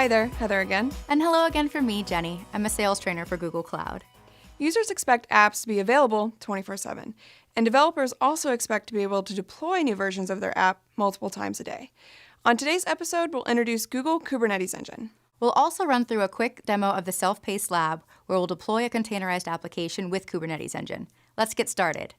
Hi there, Heather again. And hello again from me, Jenny. I'm a sales trainer for Google Cloud. Users expect apps to be available 24/7, and developers also expect to be able to deploy new versions of their app multiple times a day. On today's episode, we'll introduce Google Kubernetes Engine. We'll also run through a quick demo of the self-paced lab where we'll deploy a containerized application with Kubernetes Engine. Let's get started.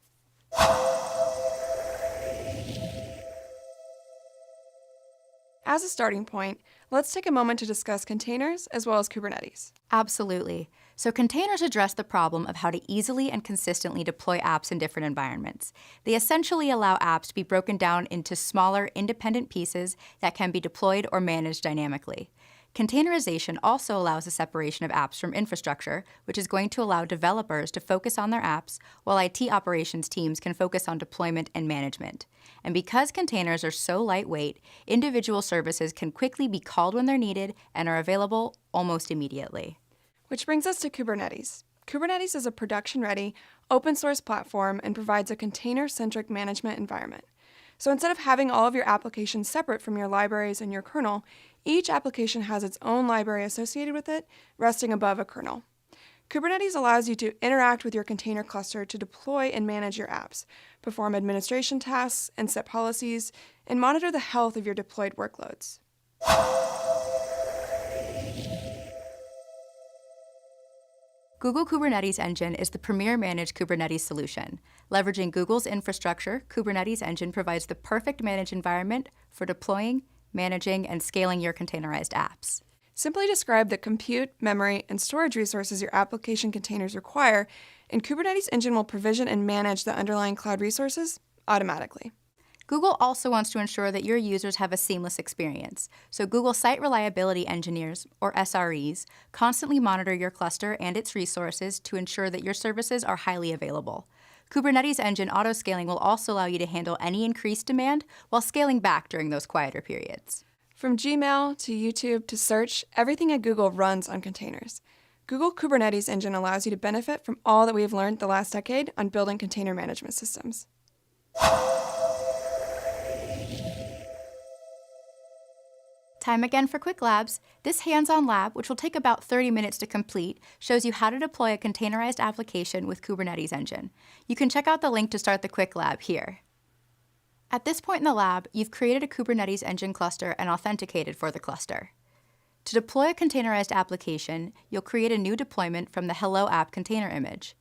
As a starting point, let's take a moment to discuss containers as well as Kubernetes. Absolutely. So containers address the problem of how to easily and consistently deploy apps in different environments. They essentially allow apps to be broken down into smaller, independent pieces that can be deployed or managed dynamically. Containerization also allows the separation of apps from infrastructure, which is going to allow developers to focus on their apps, while IT operations teams can focus on deployment and management. And because containers are so lightweight, individual services can quickly be called when they're needed and are available almost immediately. Which brings us to Kubernetes. Kubernetes is a production-ready, open-source platform and provides a container-centric management environment. So instead of having all of your applications separate from your libraries and your kernel, each application has its own library associated with it, resting above a kernel. Kubernetes allows you to interact with your container cluster to deploy and manage your apps, perform administration tasks, and set policies, and monitor the health of your deployed workloads. Google Kubernetes Engine is the premier managed Kubernetes solution. Leveraging Google's infrastructure, Kubernetes Engine provides the perfect managed environment for deploying, managing, and scaling your containerized apps. Simply describe the compute, memory, and storage resources your application containers require, and Kubernetes Engine will provision and manage the underlying cloud resources automatically. Google also wants to ensure that your users have a seamless experience. So Google Site Reliability Engineers, or SREs, constantly monitor your cluster and its resources to ensure that your services are highly available. Kubernetes Engine autoscaling will also allow you to handle any increased demand while scaling back during those quieter periods. From Gmail to YouTube to search, everything at Google runs on containers. Google Kubernetes Engine allows you to benefit from all that we have learned the last decade on building container management systems. Time again for Quick Labs. This hands-on lab, which will take about 30 minutes to complete, shows you how to deploy a containerized application with Kubernetes Engine. You can check out the link to start the Quick Lab here. At this point in the lab, you've created a Kubernetes Engine cluster and authenticated for the cluster. To deploy a containerized application, you'll create a new deployment from the Hello App container image.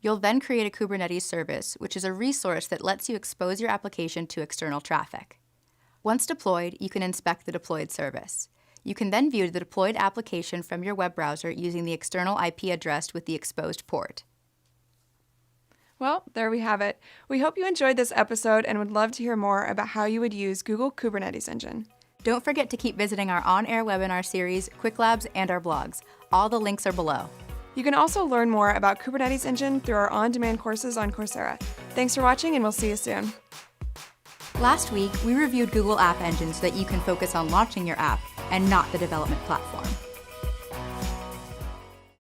You'll then create a Kubernetes service, which is a resource that lets you expose your application to external traffic. Once deployed, you can inspect the deployed service. You can then view the deployed application from your web browser using the external IP address with the exposed port. Well, there we have it. We hope you enjoyed this episode and would love to hear more about how you would use Google Kubernetes Engine. Don't forget to keep visiting our on-air webinar series, Quick Labs, and our blogs. All the links are below. You can also learn more about Kubernetes Engine through our on-demand courses on Coursera. Thanks for watching, and we'll see you soon. Last week, we reviewed Google App Engine so that you can focus on launching your app and not the development platform.